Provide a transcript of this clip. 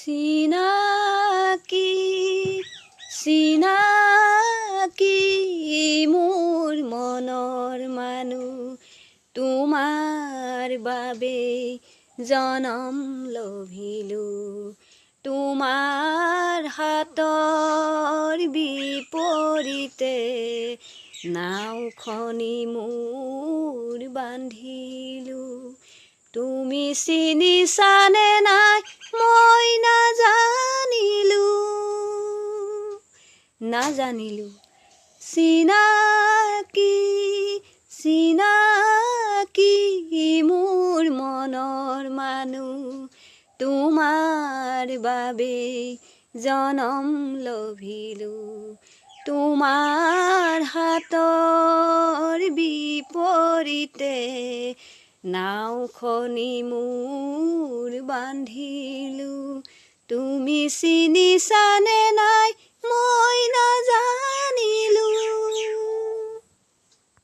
চিনাকি চিনাকি মোৰ মনৰ মানুহ তোমাৰ বাবে জনম লভিলো তোমাৰ হাতৰ বিপৰীতে নাওখনি মোৰ বান্ধিলো তুমি চিনিছানে নাই মই নাজানিলো চিনাকি চিনাকি মোৰ মনৰ মানুহ তোমাৰ বাবে জনম লভিলো তোমাৰ হাতৰ বিপৰীতে নাওখনি মোৰ বান্ধিলো তুমি চিনিছানে নাই